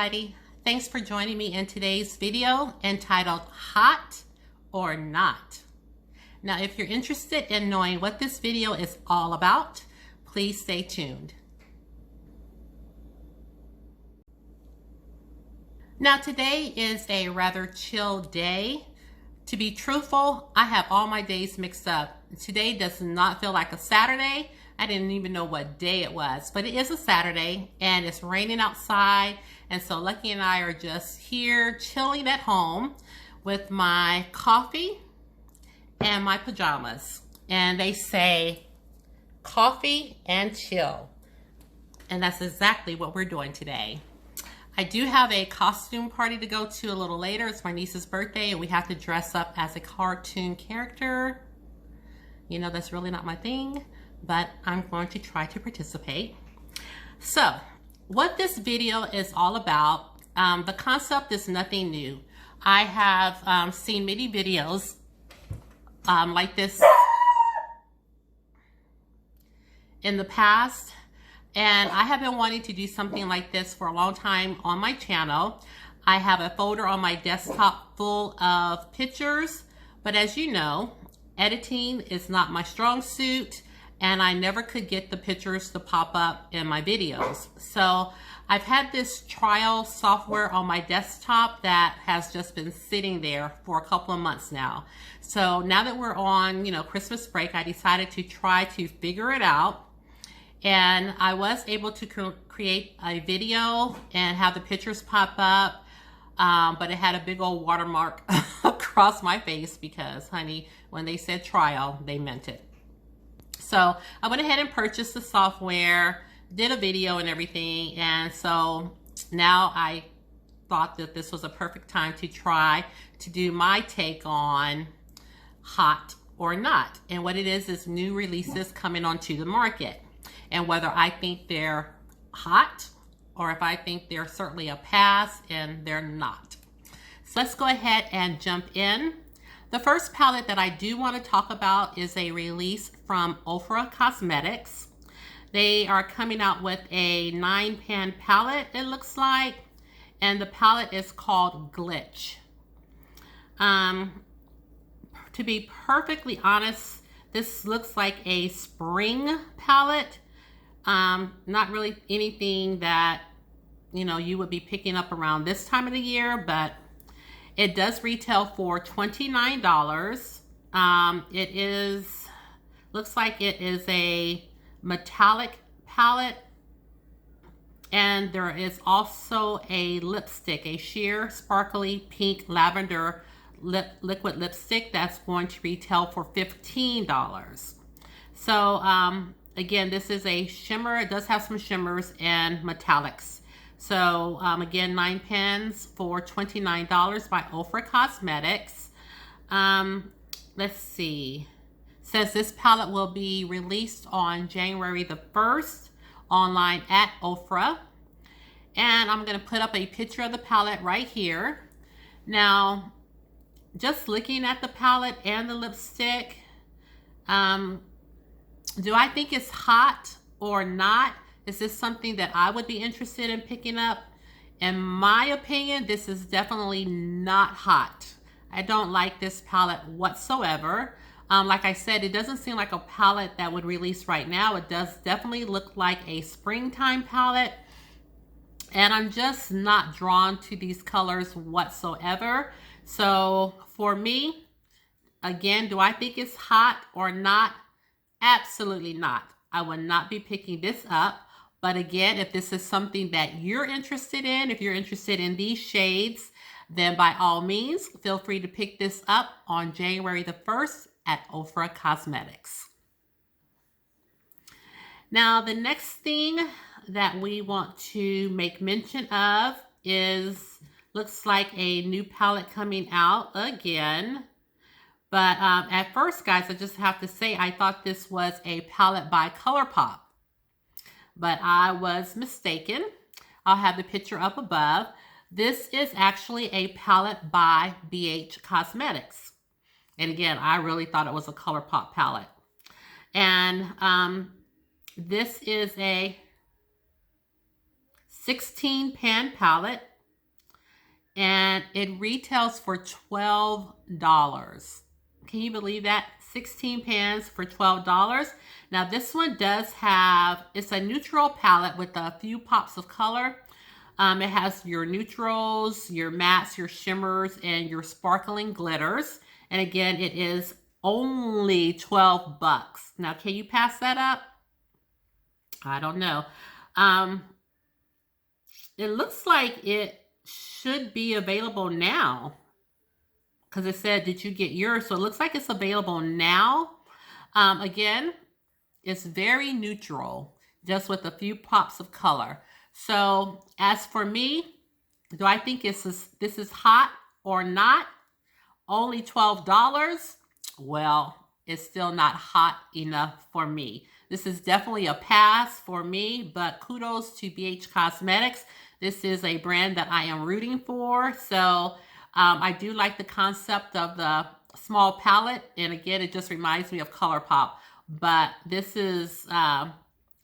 everybody. Thanks for joining me in today's video entitled Hot or Not. Now, if you're interested in knowing what this video is all about, please stay tuned. Now, today is a rather chill day. To be truthful, I have all my days mixed up. Today does not feel like a Saturday. I didn't even know what day it was, but it is a Saturday and it's raining outside. And so Lucky and I are just here chilling at home with my coffee and my pajamas. And they say coffee and chill. And that's exactly what we're doing today. I do have a costume party to go to a little later. It's my niece's birthday and we have to dress up as a cartoon character. You know, that's really not my thing, but I'm going to try to participate. So what this video is all about, the concept is nothing new. I have seen many videos like this in the past, and I have been wanting to do something like this for a long time on my channel. I have a folder on my desktop full of pictures, but as you know, editing is not my strong suit, and I never could get the pictures to pop up in my videos. So I've had this trial software on my desktop that has just been sitting there for a couple of months now. So now that we're on, Christmas break, I decided to try to figure it out. And I was able to create a video and have the pictures pop up, but it had a big old watermark across my face because, honey, when they said trial, they meant it. So I went ahead and purchased the software, did a video and everything. And so now I thought that this was a perfect time to try to do my take on hot or not. And what it is new releases coming onto the market. And whether I think they're hot or if I think they're certainly a pass, and they're not. So let's go ahead and jump in. The first palette that I do want to talk about is a release from Oprah Cosmetics. They are coming out with a 9-pan palette, it looks like, and the palette is called Glitch. To be perfectly honest, this looks like a spring palette. Not really anything that, you would be picking up around this time of the year, but it does retail for $29. Looks like it is a metallic palette, and there is also a lipstick, a sheer sparkly pink lavender liquid lipstick that's going to retail for $15. So again, this is a shimmer. It does have some shimmers and metallics. So again, 9 pans for $29 by Oprah Cosmetics. Let's see. It says this palette will be released on January the 1st online at Oprah. And I'm going to put up a picture of the palette right here. Now, just looking at the palette and the lipstick, do I think it's hot or not? Is this something that I would be interested in picking up? In my opinion, this is definitely not hot. I don't like this palette whatsoever. Like I said, it doesn't seem like a palette that would release right now. It does definitely look like a springtime palette. And I'm just not drawn to these colors whatsoever. So for me, again, do I think it's hot or not? Absolutely not. I would not be picking this up. But again, if this is something that you're interested in, if you're interested in these shades, then by all means, feel free to pick this up on January the 1st at Oprah Cosmetics. Now, the next thing that we want to make mention of is, looks like a new palette coming out again. But at first, guys, I just have to say, I thought this was a palette by Colourpop. But I was mistaken. I'll have the picture up above. This is actually a palette by BH Cosmetics. And again, I really thought it was a Colourpop palette. And this is a 16 pan palette. and it retails for $12. Can you believe that? 16 pans for $12. Now this one does have, it's a neutral palette with a few pops of color. It has your neutrals, your mattes, your shimmers, and your sparkling glitters. And again, it is only 12 bucks. Now, can you pass that up? I don't know. It looks like it should be available now because it said, did you get yours? So it looks like it's available now. Again, it's very neutral, just with a few pops of color. So as for me, do I think this is hot or not? Only $12. Well, it's still not hot enough for me. This is definitely a pass for me, but kudos to BH Cosmetics. This is a brand that I am rooting for. So I do like the concept of the small palette. And again, it just reminds me of Colourpop. But this is not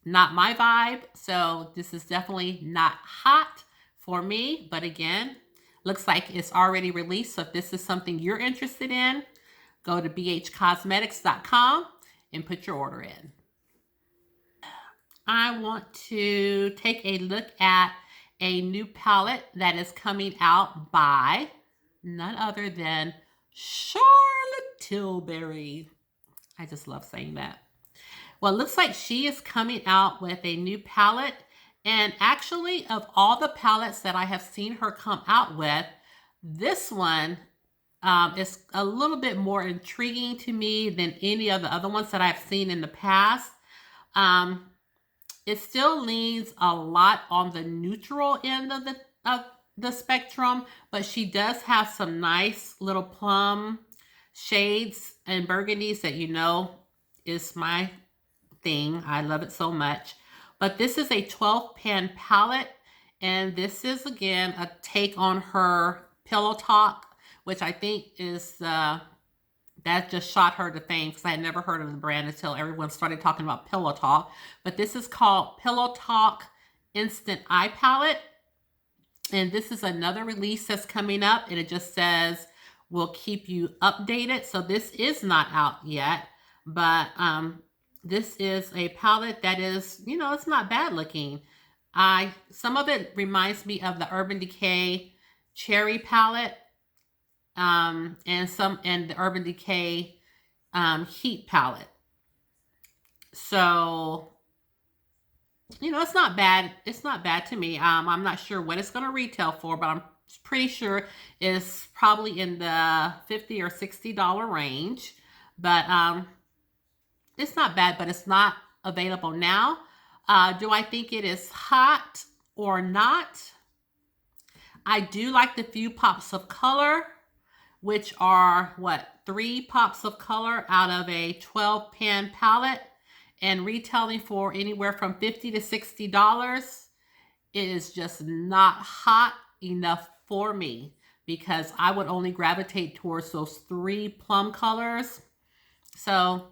my vibe. So this is definitely not hot for me. But again, looks like it's already released. So if this is something you're interested in, go to bhcosmetics.com and put your order in. I want to take a look at a new palette that is coming out by none other than Charlotte Tilbury. I just love saying that. Well, it looks like she is coming out with a new palette. And actually, of all the palettes that I have seen her come out with, this one is a little bit more intriguing to me than any of the other ones that I've seen in the past. It still leans a lot on the neutral end of the spectrum, but she does have some nice little plum shades and burgundies that you know is my thing. I love it so much. But this is a 12-pan palette, and this is, again, a take on her Pillow Talk, which I think is that just shot her to fame because I had never heard of the brand until everyone started talking about Pillow Talk. But this is called Pillow Talk Instant Eye Palette. And this is another release that's coming up. And it just says, we'll keep you updated. So this is not out yet. But this is a palette that is, you know, it's not bad looking. Some of it reminds me of the Urban Decay Cherry palette. And the Urban Decay Heat palette. So, you know, it's not bad. It's not bad to me. I'm not sure what it's going to retail for, but I'm pretty sure it's probably in the $50 or $60 range. But it's not bad, but it's not available now. Do I think it is hot or not? I do like the few pops of color, which are, 3 pops of color out of a 12-pan palette, and retailing for anywhere from $50 to $60. It is just not hot enough for me because I would only gravitate towards those 3 plum colors. So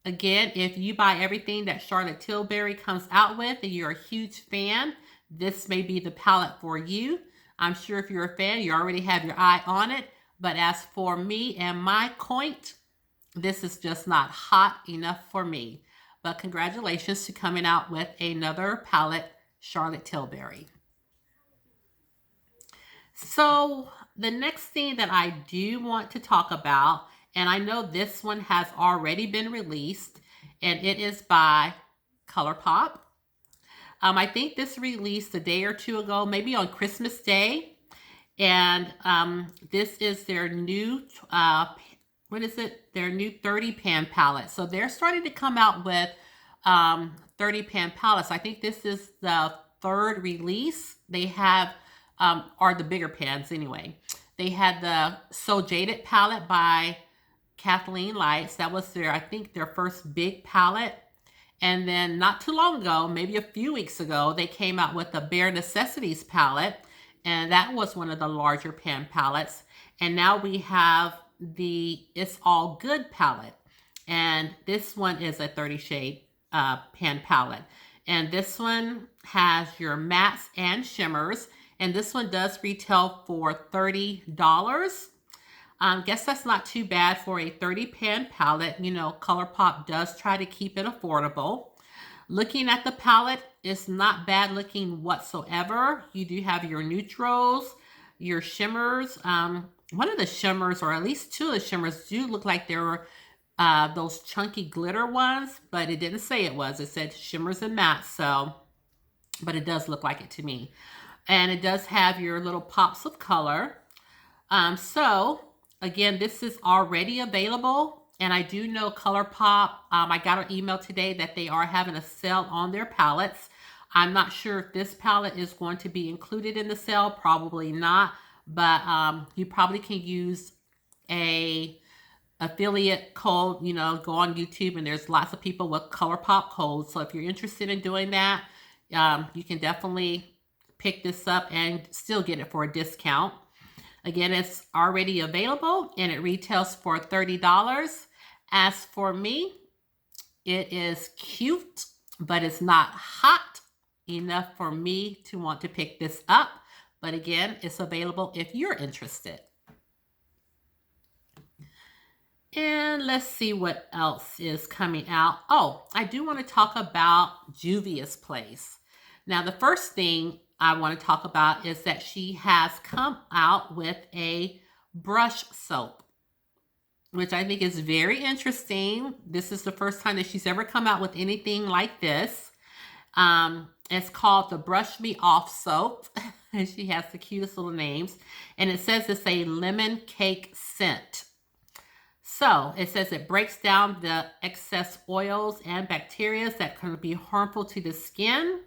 again, if you buy everything that Charlotte Tilbury comes out with and you're a huge fan, this may be the palette for you. I'm sure if you're a fan, you already have your eye on it. But as for me and my coint, this is just not hot enough for me. But congratulations to coming out with another palette, Charlotte Tilbury. So the next thing that I do want to talk about, and I know this one has already been released, and it is by Colourpop. I think this released a day or two ago, maybe on Christmas Day. And this is their new, their new 30-pan palette. So they're starting to come out with 30-pan palettes. I think this is the 3rd release. They have, or the bigger pans anyway. They had the So Jaded palette by Kathleen Lights. That was their, I think, their first big palette. And then not too long ago, maybe a few weeks ago, they came out with the Bare Necessities palette. And that was one of the larger pan palettes. And now we have the It's All Good palette. And this one is a 30 shade pan palette. And this one has your mattes and shimmers. And this one does retail for $30. Guess that's not too bad for a 30 pan palette. You know, Colourpop does try to keep it affordable. Looking at the palette, it's not bad looking whatsoever. You do have your neutrals, your shimmers. One of the shimmers, or at least two of the shimmers, do look like they were those chunky glitter ones, but it didn't say it was. It said shimmers and mattes, so, but it does look like it to me. And it does have your little pops of color. So, again, this is already available. And I do know Colourpop, I got an email today that they are having a sale on their palettes. I'm not sure if this palette is going to be included in the sale, probably not, but you probably can use a affiliate code, you know, go on YouTube and there's lots of people with Colourpop codes. So if you're interested in doing that, you can definitely pick this up and still get it for a discount. Again, it's already available and it retails for $30. As for me, it is cute, but it's not hot enough for me to want to pick this up. But again, it's available if you're interested. And let's see what else is coming out. Oh, I do want to talk about Juvia's Place. Now, the first thing I want to talk about is that she has come out with a brush soap, which I think is very interesting. This is the first time that she's ever come out with anything like this. It's called the Brush Me Off Soap, and she has the cutest little names. And it says it's a lemon cake scent. So it says it breaks down the excess oils and bacteria that can be harmful to the skin.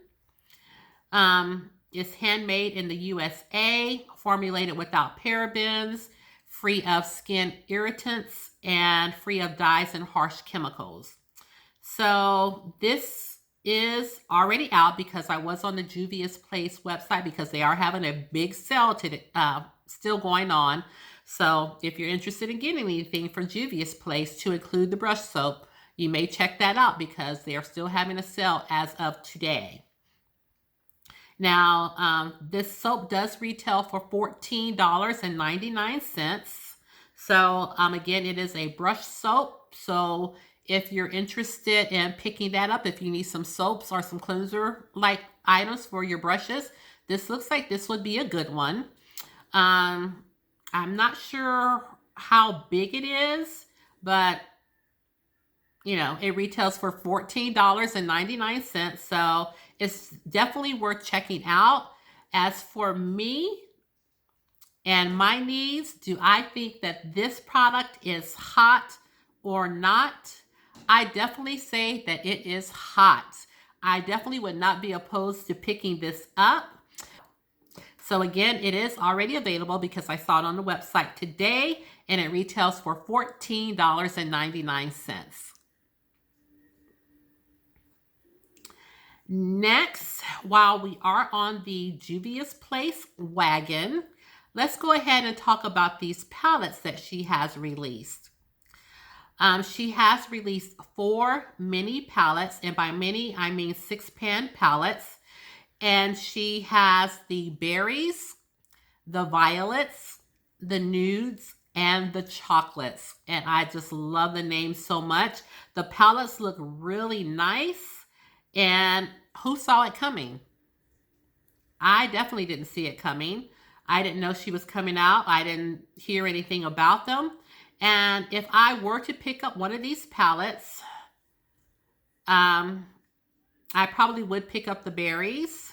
It's handmade in the USA, formulated without parabens, free of skin irritants, and free of dyes and harsh chemicals. So this is already out because I was on the Dubious Place website because they are having a big sale still going on. So if you're interested in getting anything from Dubious Place to include the brush soap, you may check that out because they are still having a sale as of today. Now, this soap does retail for $14.99. So, again, it is a brush soap. So if you're interested in picking that up, if you need some soaps or some cleanser-like items for your brushes, this looks like this would be a good one. I'm not sure how big it is, but, you know, it retails for $14.99. So it's definitely worth checking out. As for me and my needs, do I think that this product is hot or not? I definitely say that it is hot. I definitely would not be opposed to picking this up. So again, it is already available because I saw it on the website today and it retails for $14.99. Next, while we are on the Juvia's Place wagon, let's go ahead and talk about these palettes that she has released. She has released 4 mini palettes, and by mini, I mean 6-pan palettes. And she has the berries, the violets, the nudes, and the chocolates. And I just love the names so much. The palettes look really nice. And who saw it coming? I definitely didn't see it coming. I didn't know she was coming out. I didn't hear anything about them. And if I were to pick up one of these palettes, I probably would pick up the berries.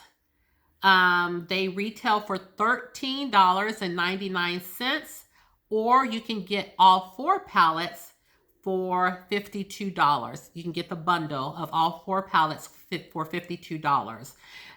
They retail for $13.99, or you can get all 4 palettes for $52. You can get the bundle of all 4 palettes for $52.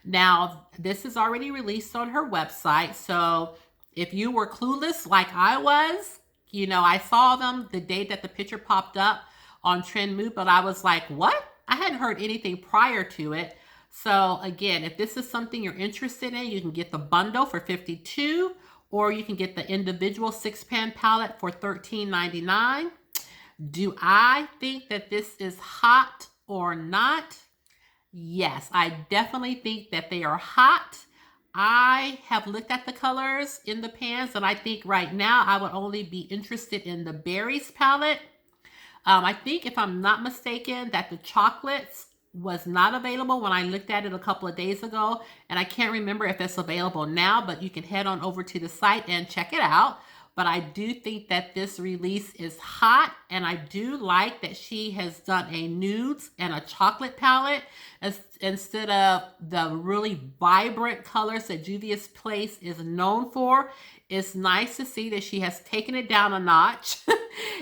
Now, this is already released on her website, so if you were clueless like I was, you know, I saw them the day that the picture popped up on Trendmood, but I was like, what? I hadn't heard anything prior to it. So again, if this is something you're interested in, you can get the bundle for $52, or you can get the individual 6-pan palette for $13.99. Do I think that this is hot or not? Yes, I definitely think that they are hot. I have looked at the colors in the pans, and I think right now I would only be interested in the Berries palette. I think, if I'm not mistaken, that the chocolates was not available when I looked at it a couple of days ago, and I can't remember if it's available now, but you can head on over to the site and check it out. But I do think that this release is hot, and I do like that she has done a nudes and a chocolate palette instead of the really vibrant colors that Dubious Place is known for. It's nice to see that she has taken it down a notch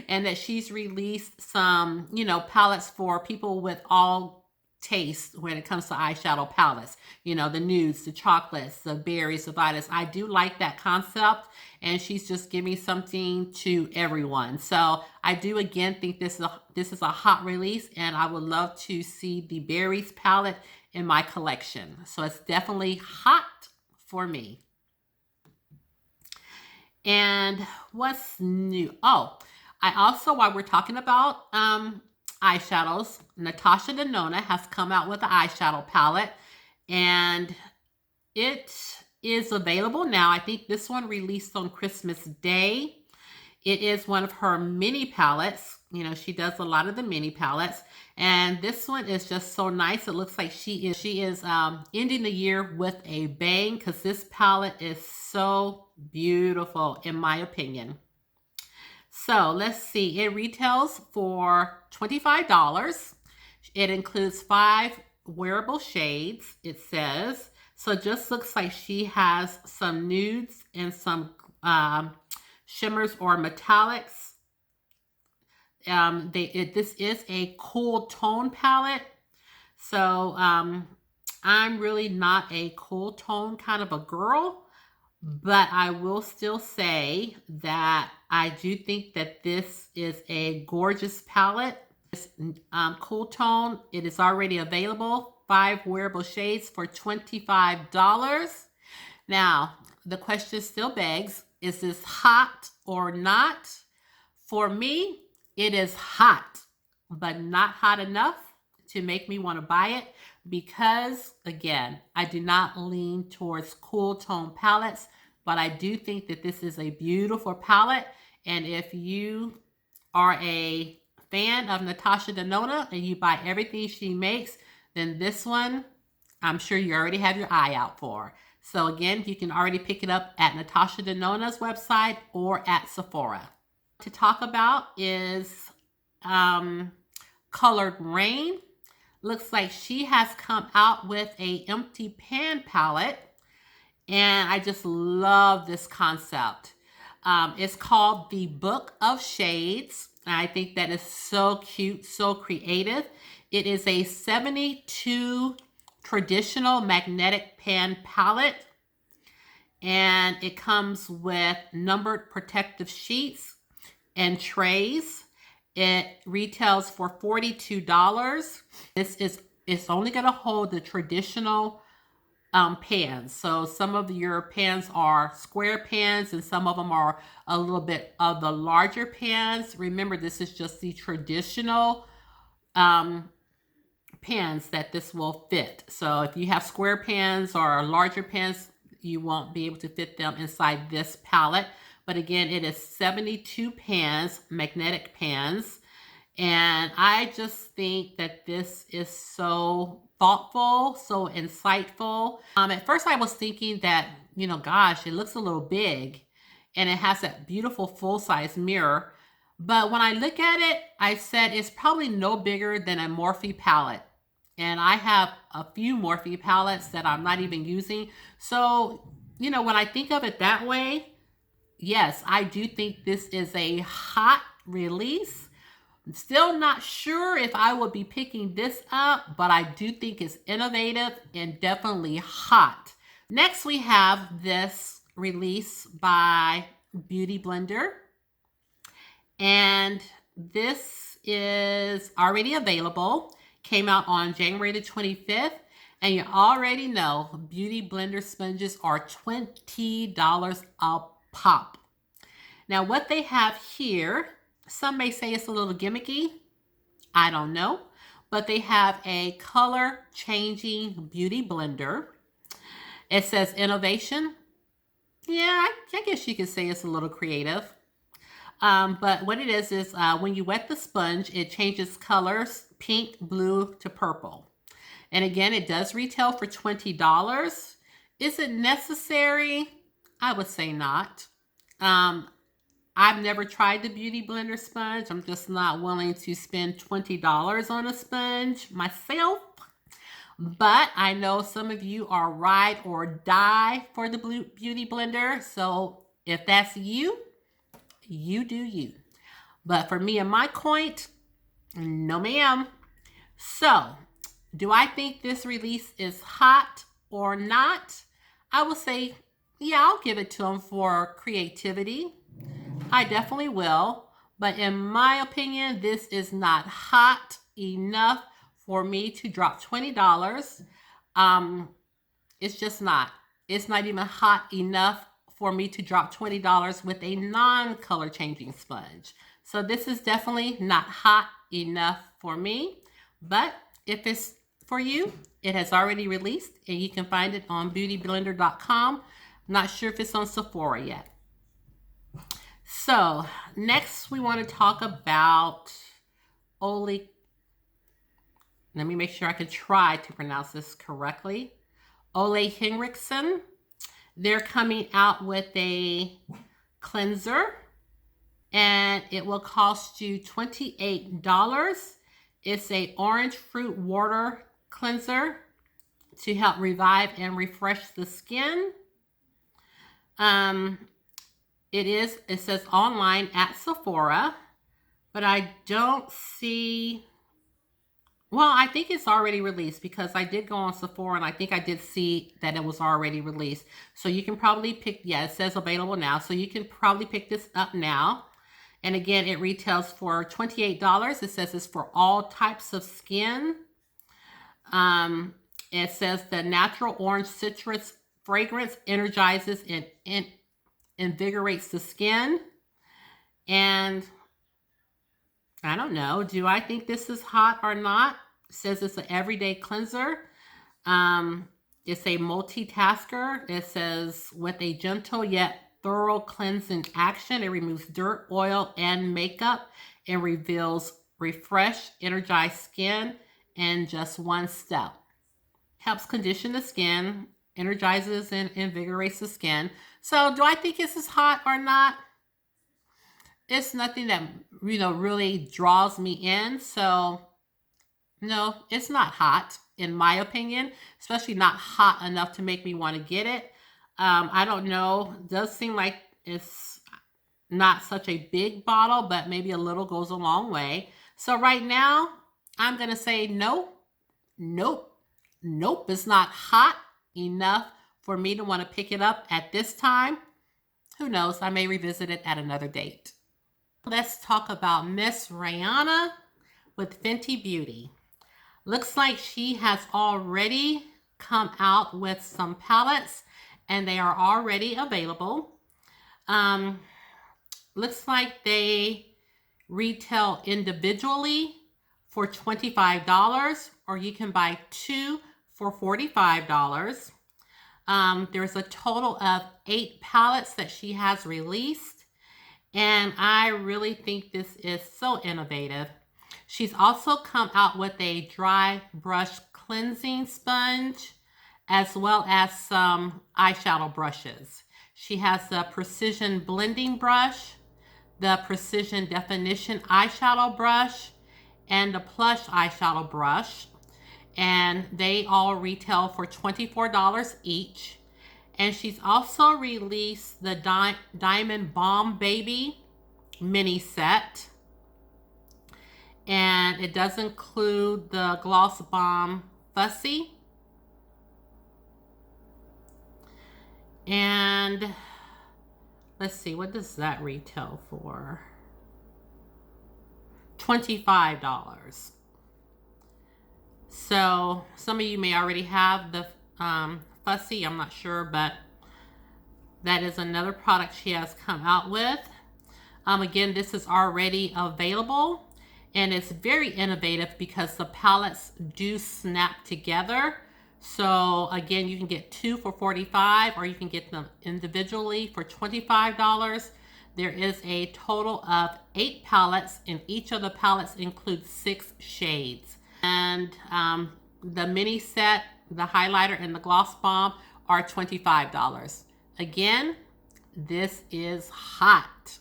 and that she's released some, you know, palettes for people with all taste when it comes to eyeshadow palettes. You know, the nudes, the chocolates, the berries, the violets. I do like that concept, and she's just giving something to everyone. So I do again think this is a hot release, and I would love to see the berries palette in my collection. So it's definitely hot for me. And what's new? Oh, I also, while we're talking about eyeshadows, Natasha Denona has come out with an eyeshadow palette, and it is available now. I think this one released on Christmas Day. It is one of her mini palettes. You know, she does a lot of the mini palettes, and this one is just so nice. It looks like she is ending the year with a bang, because this palette is so beautiful in my opinion. So let's see, it retails for $25. It includes 5 wearable shades, it says. So it just looks like she has some nudes and some shimmers or metallics. This is a cool tone palette. So I'm really not a cool tone kind of a girl, but I will still say that I do think that this is a gorgeous palette. This cool tone, it is already available. 5 wearable shades for $25. Now, the question still begs, is this hot or not? For me, it is hot, but not hot enough to make me want to buy it, because again, I do not lean towards cool tone palettes, but I do think that this is a beautiful palette. And if you are a fan of Natasha Denona and you buy everything she makes, then this one, I'm sure you already have your eye out for. So again, you can already pick it up at Natasha Denona's website or at Sephora. To talk about is Colored Rain. Looks like she has come out with a empty pan palette, and I just love this concept. It's called the Book of Shades. I think that is so cute, so creative. It is a 72 traditional magnetic pan palette, and it comes with numbered protective sheets and trays. It retails for $42. It's only going to hold the traditional pans. So some of your pans are square pans, and some of them are a little bit of the larger pans. Remember, this is just the traditional pans that this will fit. So if you have square pans or larger pans, you won't be able to fit them inside this palette. But again, it is 72 pans, magnetic pans. And I just think that this is so thoughtful, so insightful. At first I was thinking that, you know, gosh, it looks a little big, and it has that beautiful full-size mirror. But when I look at it, I said it's probably no bigger than a Morphe palette. And I have a few Morphe palettes that I'm not even using. So, you know, when I think of it that way, yes, I do think this is a hot release. I'm still not sure if I would be picking this up, but I do think it's innovative and definitely hot. Next, we have this release by Beauty Blender. And this is already available. Came out on January the 25th. And you already know Beauty Blender sponges are $20 a pop. Now, what they have here, some may say it's a little gimmicky. I don't know. But they have a color changing beauty blender. It says innovation. Yeah, I guess you could say it's a little creative. But what it is when you wet the sponge, it changes colors, pink, blue to purple. And again, it does retail for $20. Is it necessary? I would say not. I've never tried the Beauty Blender sponge. I'm just not willing to spend $20 on a sponge myself. But I know some of you are ride or die for the Beauty Blender. So if that's you, you do you. But for me and my coin, no ma'am. So, do I think this release is hot or not? I will say, yeah, I'll give it to them for creativity. I definitely will. But in my opinion, this is not hot enough for me to drop $20. It's just not. It's not even hot enough for me to drop $20 with a non-color changing sponge. So this is definitely not hot enough for me. But if it's for you, it has already released and you can find it on beautyblender.com. Not sure if it's on Sephora yet. So next we want to talk about Olay. Let me make sure I can try to pronounce this correctly. Ole Henriksen. They're coming out with a cleanser and it will cost you $28. It's a orange fruit water cleanser to help revive and refresh the skin. It says online at Sephora, but I don't see. Well, I think it's already released because I did go on Sephora and I think I did see that it was already released. So you can probably pick, yeah, it says available now. So you can probably pick this up now. And again, it retails for $28. It says it's for all types of skin. It says the natural orange citrus fragrance energizes and invigorates the skin. And I don't know. Do I think this is hot or not? It says it's an everyday cleanser. It's a multitasker. It says with a gentle yet thorough cleansing action, it removes dirt, oil, and makeup and reveals refreshed, energized skin in just one step. Helps condition the skin, energizes and invigorates the skin. So do I think this is hot or not? It's nothing that, really draws me in. So no, it's not hot in my opinion, especially not hot enough to make me want to get it. I don't know. It does seem like it's not such a big bottle, but maybe a little goes a long way. So right now, I'm going to say no, nope, nope. It's not hot enough for me to want to pick it up at this time. Who knows? I may revisit it at another date. Let's talk about Miss Rihanna with Fenty Beauty. Looks like she has already come out with some palettes and they are already available. Looks like they retail individually for $25 or you can buy two for $45. There's a total of 8 palettes that she has released. And I really think this is so innovative. She's also come out with a dry brush cleansing sponge as well as some eyeshadow brushes. She has the Precision Blending Brush, the Precision Definition Eyeshadow Brush, and the Plush Eyeshadow Brush. And they all retail for $24 each. And she's also released the Diamond Bomb Baby mini set. And it does include the Gloss Bomb Fussy. And let's see, what does that retail for? $25. So some of you may already have the Fussy, I'm not sure, but that is another product she has come out with. Again, this is already available and it's very innovative because the palettes do snap together. So again, you can get 2 for $45, or you can get them individually for $25. There is a total of 8 palettes, and each of the palettes includes 6 shades. And the mini set, the highlighter, and the gloss bomb are $25. Again, this is hot.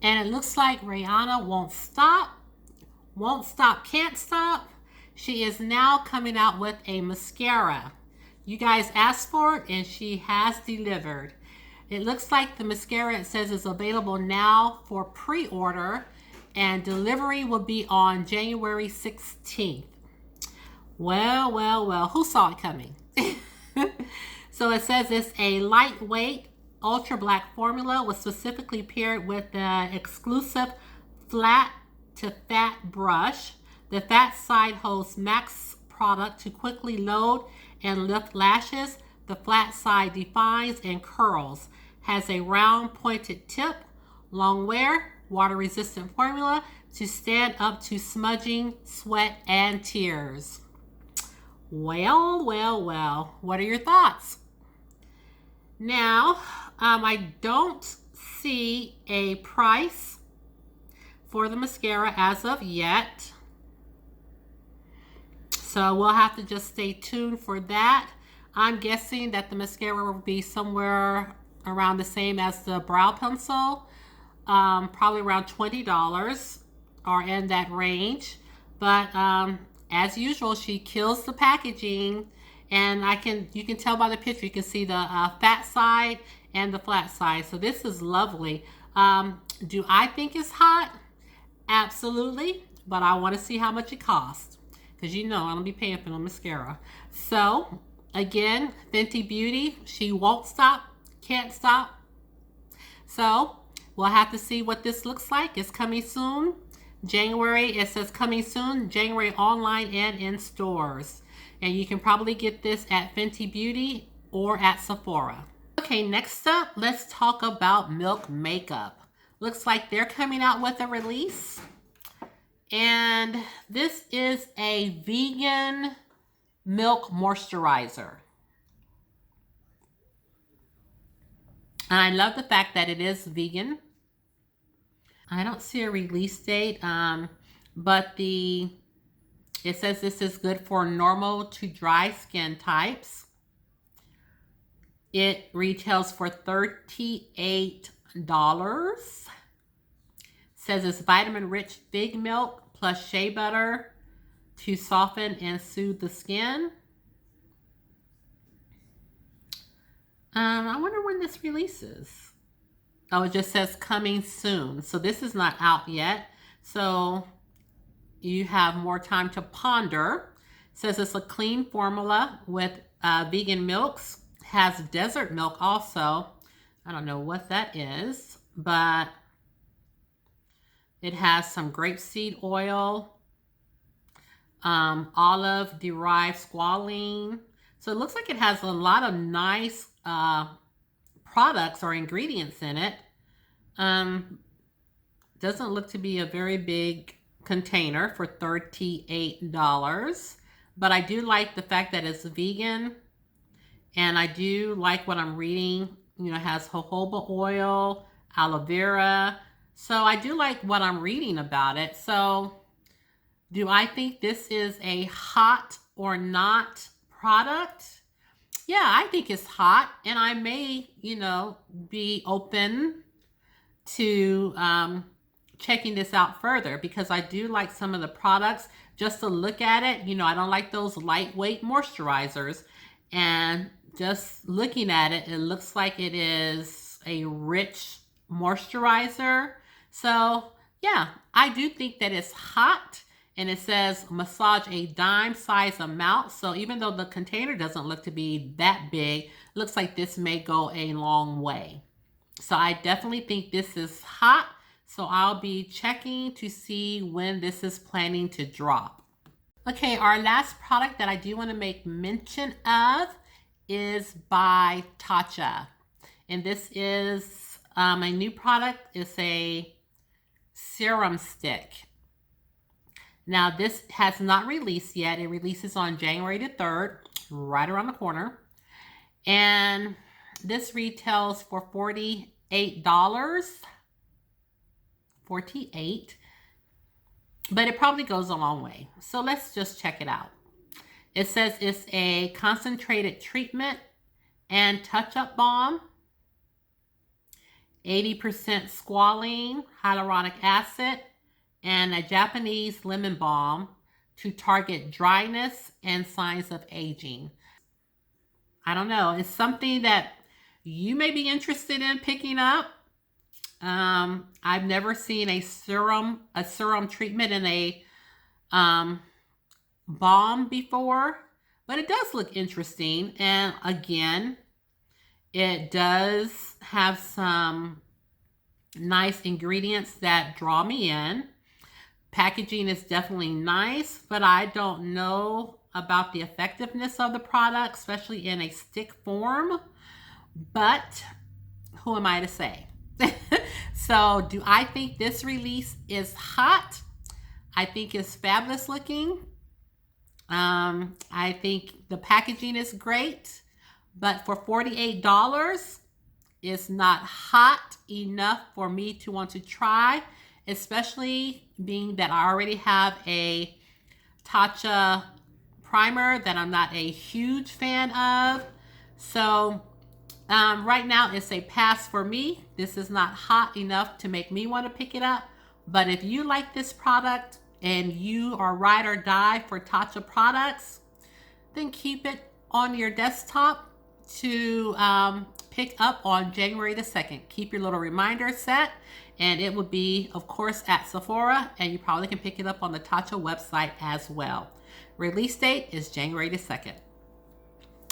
And it looks like Rihanna won't stop, can't stop. She is now coming out with a mascara. You guys asked for it, and she has delivered. It looks like the mascara, it says, is available now for pre-order, and delivery will be on January 16th. Well, well, well, who saw it coming? So it says it's a lightweight, ultra black formula was specifically paired with the exclusive flat to fat brush. The fat side holds max product to quickly load and lift lashes. The flat side defines and curls. Has a round pointed tip. Longwear, water resistant formula to stand up to smudging, sweat, and tears. Well, well, well, what are your thoughts? Now, I don't see a price for the mascara as of yet. So we'll have to just stay tuned for that. I'm guessing that the mascara will be somewhere around the same as the brow pencil. Probably around $20 or in that range. But as usual, she kills the packaging. And you can tell by the picture, you can see the fat side and the flat side. So this is lovely. Do I think it's hot? Absolutely. But I want to see how much it costs. Because you know I don't be paying for no mascara. So, again, Fenty Beauty. She won't stop, can't stop. So, we'll have to see what this looks like. It's coming soon. January, it says coming soon. January online and in stores. And you can probably get this at Fenty Beauty or at Sephora. Okay, next up, let's talk about Milk Makeup. Looks like they're coming out with a release. And this is a vegan milk moisturizer. And I love the fact that it is vegan. I don't see a release date, but it says this is good for normal to dry skin types. It retails for $38. Says it's vitamin-rich fig milk plus shea butter to soften and soothe the skin. I wonder when this releases. Oh, it just says coming soon. So this is not out yet. So you have more time to ponder. It says it's a clean formula with vegan milks. Has desert milk also. I don't know what that is, but it has some grapeseed oil, olive derived squalene. So it looks like it has a lot of nice products or ingredients in it. Doesn't look to be a very big container for $38. But I do like the fact that it's vegan. And I do like what I'm reading. You know, it has jojoba oil, aloe vera. So I do like what I'm reading about it. So do I think this is a hot or not product? Yeah, I think it's hot. And I may, you know, be open to checking this out further because I do like some of the products. Just to look at it, you know, I don't like those lightweight moisturizers. And just looking at it, it looks like it is a rich moisturizer. So yeah, I do think that it's hot, and it says massage a dime size amount. So even though the container doesn't look to be that big, it looks like this may go a long way. So I definitely think this is hot. So I'll be checking to see when this is planning to drop. Okay, our last product that I do want to make mention of is by Tatcha. And this is a new product. It's a serum stick. Now, this has not released yet. It releases on January the 3rd, right around the corner. And this retails for $48. $48. But it probably goes a long way. So let's just check it out. It says it's a concentrated treatment and touch-up balm. 80% squalene, hyaluronic acid, and a Japanese lemon balm to target dryness and signs of aging. I don't know. It's something that you may be interested in picking up. I've never seen a serum treatment in a balm before, but it does look interesting. And again, it does have some nice ingredients that draw me in. Packaging is definitely nice, but I don't know about the effectiveness of the product, especially in a stick form. But who am I to say? So do I think this release is hot? I think it's fabulous looking. I think the packaging is great, but for $48, it's not hot enough for me to want to try, especially being that I already have a Tatcha primer that I'm not a huge fan of. So right now it's a pass for me. This is not hot enough to make me want to pick it up. But if you like this product and you are ride or die for Tatcha products, then keep it on your desktop to pick up on January the 2nd. Keep your little reminder set, and it would be, of course, at Sephora, and you probably can pick it up on the Tatcha website as well. Release date is January the 2nd.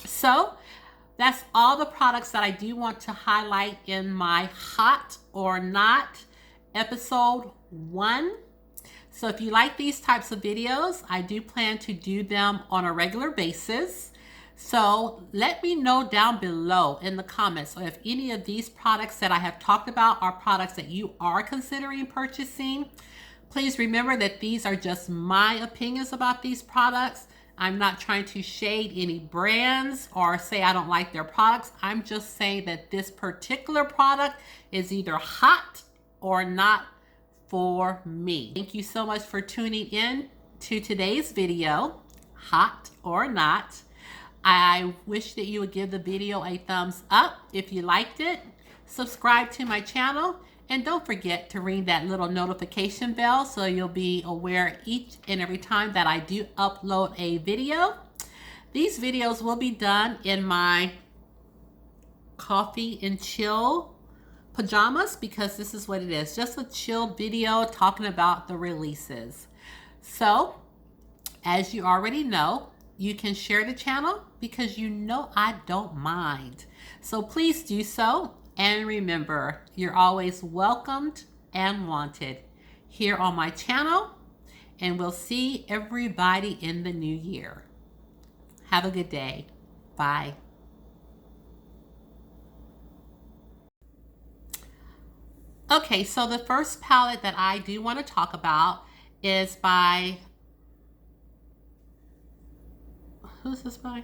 So that's all the products that I do want to highlight in my Hot or Not episode 1. So if you like these types of videos, I do plan to do them on a regular basis. So let me know down below in the comments if any of these products that I have talked about are products that you are considering purchasing. Please remember that these are just my opinions about these products. I'm not trying to shade any brands or say I don't like their products. I'm just saying that this particular product is either hot or not for me. Thank you so much for tuning in to today's video, Hot or Not. I wish that you would give the video a thumbs up if you liked it. Subscribe to my channel, and don't forget to ring that little notification bell so you'll be aware each and every time that I do upload a video. These videos will be done in my coffee and chill pajamas, because this is what it is, just a chill video talking about the releases. So as you already know, you can share the channel because you know I don't mind. So please do so. And remember, you're always welcomed and wanted here on my channel. And we'll see everybody in the new year. Have a good day. Bye. Okay, so the first palette that I do want to talk about is by, who's this by?